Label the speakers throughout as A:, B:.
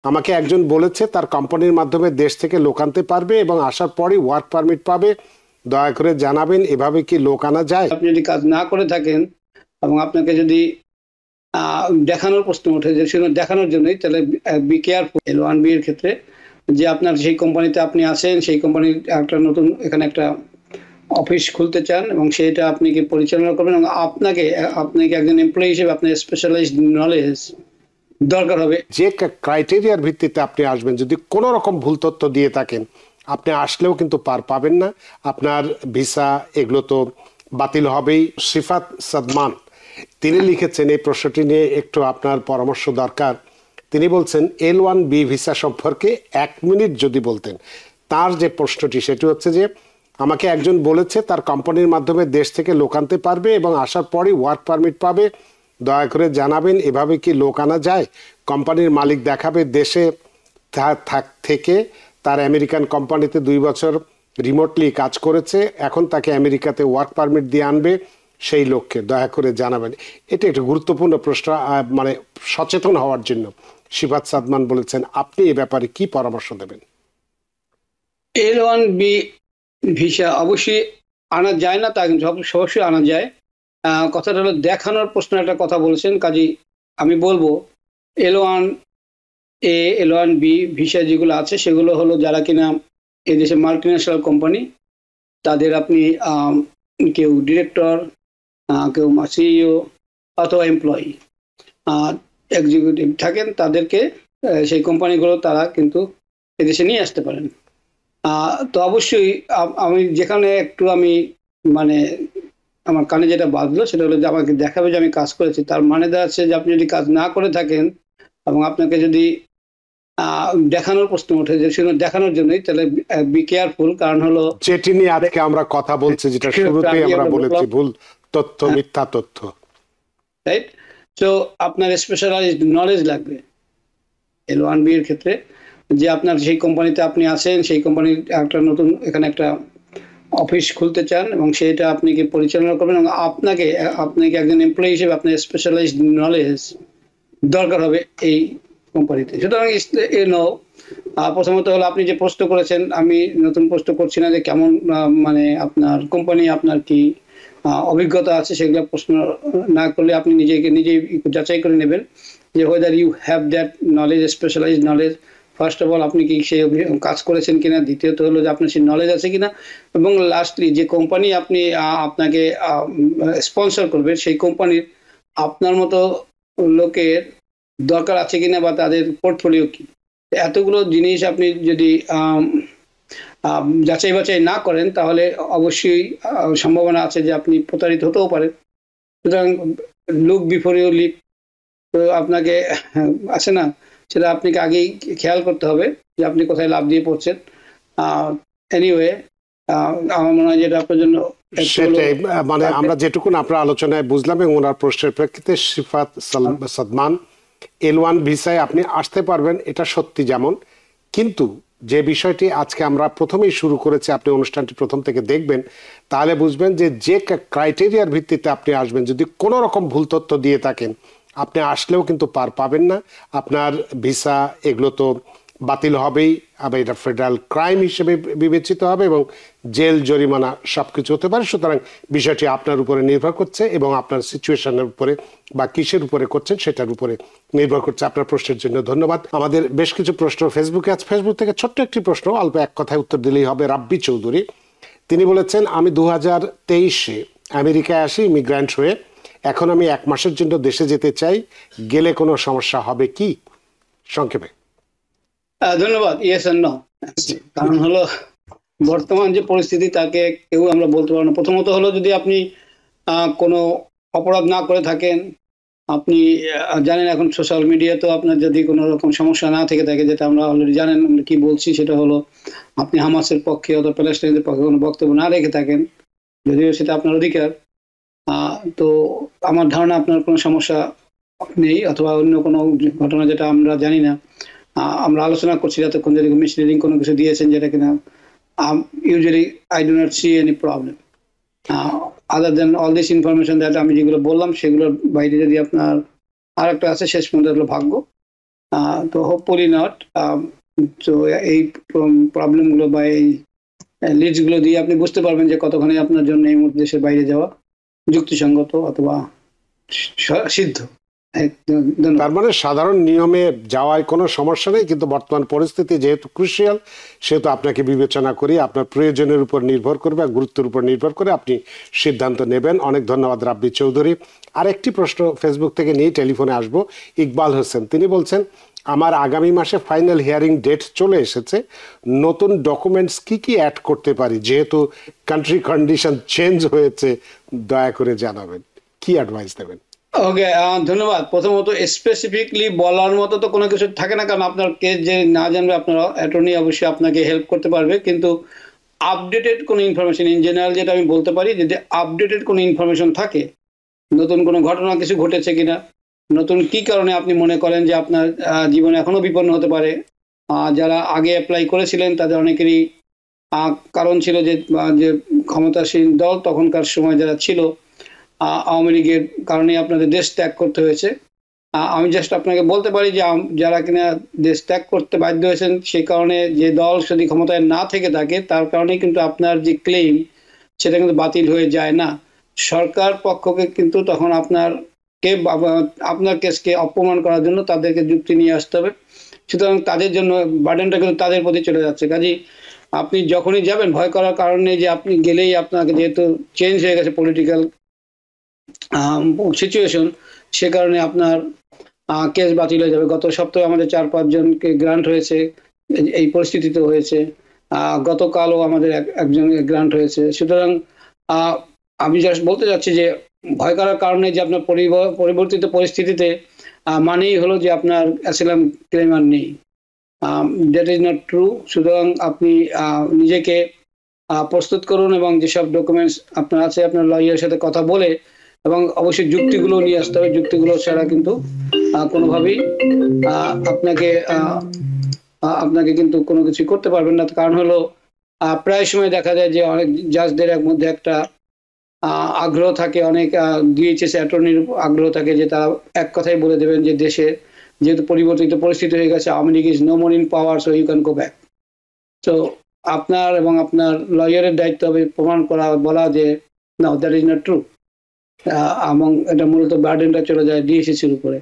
A: আমাকে একজন বলেছে তার কোম্পানির মাধ্যমে দেশ থেকে লোক আনতে পারবে এবং আসার পরই ওয়ার্ক পারমিট পাবে। দয়া করে জানাবেন এভাবে কি লোক আনা যায়?
B: আপনি যদি কাজ না করে থাকেন এবং আপনাকে যদি দেখানোর প্রশ্ন ওঠে যে শুধু দেখানোর জন্যই, তাহলে বি কেয়ারফুল L1B এর ক্ষেত্রে, যে আপনার সেই কোম্পানিতে আপনি আছেন, সেই কোম্পানির একটা নতুন এখানে একটা অফিস খুলতে চান এবং সেটা আপনি কি পরিচালনা করবেন এবং আপনাকে একজন এমপ্লয়ি হিসেবে আপনার স্পেশালাইজড নলেজ দরকার হবে।
A: যে ক্রাইটেরিয়ার ভিত্তিতে আপনি আসবেন, যদি কোনো রকম ভুল তথ্য দিয়ে থাকেন আপনি আসলেও কিন্তু পার পাবেন না, আপনার ভিসা এগুলো তো বাতিল হবেই। সিফাত সাদমান তিনি লিখেছেন এই প্রশ্নটি নিয়ে একটু আপনার পরামর্শ দরকার। তিনি বলছেন L1B ভিসা সম্পর্কে 1 মিনিট যদি বলতেন। তার যে প্রশ্নটি সেটি হচ্ছে যে আমাকে একজন বলেছে তার কোম্পানির মাধ্যমে দেশ থেকে লোক আনতে পারবে এবং আসার পরই ওয়ার্ক পারমিট পাবে। দয়া করে জানাবেন এভাবে কি লোক আনা যায়? কোম্পানির মালিক দেখাবে দেশে থেকে তার আমেরিকান কোম্পানিতে 2 বছর রিমোটলি কাজ করেছে, এখন তাকে আমেরিকাতে ওয়ার্ক পারমিট দিয়ে আনবে সেই লক্ষ্যে। দয়া করে জানাবেন। এটা একটা গুরুত্বপূর্ণ প্রশ্ন, মানে সচেতন হওয়ার জন্য। সিফাত সাদমান বলেছেন, আপনি এ ব্যাপারে কি পরামর্শ দেবেন?
B: L1B ভিসা অবশ্যই আনা যায় না তা কিন্তু অবশ্যই আনা যায়। কথাটা হলো দেখানোর প্রশ্ন একটা কথা বলেছেন, কাজেই আমি বলবো L1A L1B ভিসা যেগুলো আছে সেগুলো হলো যারা কিনা এদেশে মাল্টিন্যাশনাল কোম্পানি, তাদের আপনি কেউ ডিরেক্টর, কেউ সিইও অথবা এমপ্লয়ি এক্সিকিউটিভ থাকেন, তাদেরকে সেই কোম্পানিগুলো তারা কিন্তু এদেশে নিয়ে আসতে পারেন। তো অবশ্যই আমি যেখানে একটু আমি মানে আমার কানে যেটা বাজলো সেটা হলো যে আমাকে দেখাবে যে আমি কাজ করেছি, তার মানে দাঁড়াচ্ছে যে আপনি যদি কাজ না করে থাকেন এবং আপনাকে যদি দেখানোর প্রশ্ন ওঠে যে শুধু দেখানোর জন্যই, তাহলে বি কেয়ারফুল। কারণ হলো
A: যেটি নিয়ে আজকে আমরা কথা বলছি, যেটা শুরুতেই আমরা বলেছি, ভুল তথ্য, মিথ্যা তথ্য,
B: রাইট? তো আপনার স্পেশালাইজড নলেজ লাগবে L1B এর ক্ষেত্রে, যে আপনার সেই কোম্পানিতে আপনি আছেন, সেই কোম্পানির একটা নতুন এখানে একটা অফিস খুলতে চান এবং সেটা আপনি কি পরিচালনা করবেন এবং আপনাকে একজন এমপ্লয়ি হিসেবে আপনার স্পেশালাইজড নলেজ দরকার হবে এই কোম্পানিতে। সুতরাং প্রথমত হলো আপনি যে প্রশ্ন করেছেন, আমি নতুন প্রশ্ন করছি না যে কেমন মানে আপনার কোম্পানি, আপনার কি অভিজ্ঞতা আছে, সেগুলো প্রশ্ন না করলে আপনি নিজেই যাচাই করে নেবেন যে whether you have that knowledge, specialized knowledge. First of all আপনি কি সেই কাজ করেছেন কিনা, দ্বিতীয়ত হলো যে আপনার সেই নলেজ আছে কিনা, এবং লাস্টলি যে কোম্পানি আপনাকে স্পন্সর করবে সেই কোম্পানির আপনার মতো লোকের দরকার আছে কিনা বা তাদের পোর্টফোলিও কি। এতগুলো জিনিস আপনি যদি যাচাই বাছাই না করেন তাহলে অবশ্যই সম্ভাবনা আছে যে আপনি প্রতারিত হতেও পারেন। সুতরাং লুক বিফোর ইউ লিভ, তো আপনাকে আছে না, সেটা আপনাকে আগেই খেয়াল করতে হবে যে আপনি কোথায় লাভ দিয়ে পড়ছেন। এনিওয়ে আমার মনে হয় যেটা আপনার জন্য
A: সেটাই, মানে আমরা যেটুকুন আপনার আলোচনায় বুঝলাম এবং ওনার প্রশ্নের প্রেক্ষিতে সিফাত সাদমান, L1 ভিসায় আপনি আসতে পারবেন, এটা সত্যি। যেমন কিন্তু যে বিষয়টি আজকে আমরা প্রথমেই শুরু করেছি, আপনি অনুষ্ঠানটি প্রথম থেকে দেখবেন তাহলে বুঝবেন যে ক্রাইটেরিয়ার ভিত্তিতে আপনি আসবেন, যদি কোনো রকম ভুল তথ্য দিয়ে থাকেন আপনি আসলেও কিন্তু পার পাবেন না, আপনার ভিসা এগুলো তো বাতিল হবেই, আবার এটা ফেডারেল ক্রাইম হিসেবে বিবেচিত হবে এবং জেল, জরিমানা সবকিছু হতে পারে। সুতরাং বিষয়টি আপনার উপরে নির্ভর করছে এবং আপনার সিচুয়েশনের উপরে বা কিসের উপরে করছেন সেটার উপরে নির্ভর করছে। আপনার প্রশ্নের জন্য ধন্যবাদ। আমাদের বেশ কিছু প্রশ্ন ফেসবুকে আছে, ফেসবুক থেকে ছোট্ট একটি প্রশ্ন, অল্প এক কথায় উত্তর দিলেই হবে। রাব্বি চৌধুরী তিনি বলেছেন, আমি 2023-এ আমেরিকায় আসি ইমিগ্রান্ট হয়ে, এখন আমি 1 মাসের জন্য দেশে যেতে চাই, গেলে কোনো সমস্যা হবে কি? সংক্ষেপে।
B: ধন্যবাদ। Yes and no. কারণ হলো বর্তমান যে পরিস্থিতি তাকে কেউ আমরা বলতে পারবো না। প্রথমত হলো যদি আপনি কোনো অপরাধ না করে থাকেন, আপনি জানেন এখন সোশ্যাল মিডিয়াতে আপনার যদি কোনো রকম সমস্যা না থেকে থাকে, যেটা আমরা অলরেডি জানেন আমরা কি বলছি, সেটা হলো আপনি হামাসের পক্ষে অথবা প্যালেস্টাইনের পক্ষে কোনো বক্তব্য না রেখে থাকেন, যদিও সেটা আপনার অধিকার, তো আমার ধারণা আপনার কোনো সমস্যা নেই, অথবা অন্য কোনো ঘটনা যেটা আমরা জানি না, আমরা আলোচনা করছি যতক্ষণ, যদি মিসলিডিং কোনো কিছু দিয়েছেন যেটা কিনা usually I do not see any problem other than all this information that আমি যেগুলো বললাম সেগুলোর বাইরে যদি আপনার আর একটা আছে শেষ পর্যন্ত হলো ভাগ্য। তো হোপফুলি নট। তো এই প্রবলেমগুলো বা এই লিডসগুলো দিয়ে আপনি বুঝতে পারবেন যে কতখানি আপনার জন্য এই মুহূর্তে দেশের বাইরে যাওয়া যুক্তিসঙ্গত অথবা সিদ্ধ। ধন্যবাদ।
A: তার মানে সাধারণ নিয়মে যাওয়ায় কোনো সমস্যা নেই, কিন্তু বর্তমান পরিস্থিতি যেহেতু ক্রুশিয়াল, সেহেতু আপনাকে বিবেচনা করি আপনার প্রয়োজনের উপর নির্ভর করবে, গুরুত্বের উপর নির্ভর করে আপনি সিদ্ধান্ত নেবেন। অনেক ধন্যবাদ রাব্বি চৌধুরী। আরেকটি প্রশ্ন ফেসবুক থেকে নিয়ে টেলিফোনে আসবো। ইকবাল হোসেন, তিনি বলছেন, আমার আগামী মাসে ফাইনাল হিয়ারিং ডেট চলে এসেছে, নতুন ডকুমেন্টস কি কি অ্যাড করতে পারি, যেহেতু কান্ট্রি কন্ডিশন চেঞ্জ হয়েছে, দয়া করে জানাবেন, কি অ্যাডভাইস দেবেন?
B: ওকে, ধন্যবাদ। প্রথমত স্পেসিফিকলি বলার মতো তো কোনো কিছু থাকে না, কারণ আপনার কেস যে না জানবে আপনার অ্যাটর্নি অবশ্যই আপনাকে হেল্প করতে পারবে, কিন্তু আপডেটেড কোনো ইনফরমেশন ইন জেনারেল যেটা আমি বলতে পারি, যদি আপডেটেড কোনো ইনফরমেশন থাকে, নতুন কোনো ঘটনা কিছু ঘটেছে কিনা, নতুন কি কারণে আপনি মনে করেন যে আপনার জীবনে এখনো বিপন্ন হতে পারে, যারা আগে অ্যাপ্লাই করেছিলেন তাদের অনেকেরই কারণ ছিল যে ক্ষমতাসীন দল তখনকার সময় যারা ছিল, আওয়ামী লীগের কারণে আপনাদের দেশ ত্যাগ করতে হয়েছে। আমি জাস্ট আপনাকে বলতে পারি যে যারা কিনা দেশ ত্যাগ করতে বাধ্য হয়েছেন, সেই কারণে যে দল যদি ক্ষমতায় না থেকে থাকে, তার কারণে কিন্তু আপনার যে ক্লেম সেটা কিন্তু বাতিল হয়ে যায় না। সরকার পক্ষকে কিন্তু তখন আপনার কেসকে অপমান করার জন্য তাদেরকে যুক্তি নিয়ে আসতে হবে। সুতরাং তাদের জন্য বার্ডেনটা কিন্তু তাদের প্রতি চলে যাচ্ছে। কাজেই আপনি যখনই যাবেন, ভয় করার কারণে যে আপনি গেলেই আপনাকে, যেহেতু চেঞ্জ হয়ে গেছে পলিটিক্যাল সিচুয়েশন, সে কারণে আপনার কেস বাতিল হয়ে যাবে। গত সপ্তাহে আমাদের 4-5 জনকে গ্রান্ট হয়েছে, এই পরিস্থিতিতে হয়েছে। গতকালও আমাদের একজনকে গ্রান্ট হয়েছে। সুতরাং আমি জাস্ট বলতে চাচ্ছি যে ভয় করার কারণে যে আপনার পরিবর্তিত পরিস্থিতিতে মানেই হলো যে আপনার অ্যাসাইলাম ক্লেমার নেই, দ্যাট ইজ নট ট্রু। সুতরাং আপনি নিজেকে প্রস্তুত করুন এবং যেসব ডকুমেন্টস আপনার আছে আপনার লয়ারের সাথে কথা বলে, এবং অবশ্যই যুক্তিগুলো নিয়ে আসতে হবে। যুক্তিগুলো ছাড়া কিন্তু কোনোভাবেই আপনাকে কিন্তু কোনো কিছু করতে পারবেন না। কারণ হলো প্রায় সময় দেখা যায় যে অনেক জাজদের মধ্যে একটা আগ্রহ থাকে, অনেক ডিএইচএস অ্যাটর্নির আগ্রহ থাকে যে তারা এক কথাই বলে দেবেন যে দেশে যেহেতু পরিবর্তিত পরিস্থিতি হয়ে গেছে, Awami league is no more in power, so you can go back. তো আপনার এবং আপনার লয়ারের দায়িত্ব হবে প্রমাণ করা, বলা যে না, দ্যাট ইজ নট ট্রু, এবং এটা মূলত বার্ডেনটা চলে যায় ডিএসসির উপরে।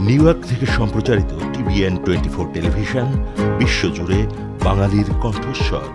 C: নিউ ইয়র্ক থেকে সম্প্রচারিত TVN 24 টেলিভিশন, বিশ্বজুড়ে বাঙালির কণ্ঠস্বর।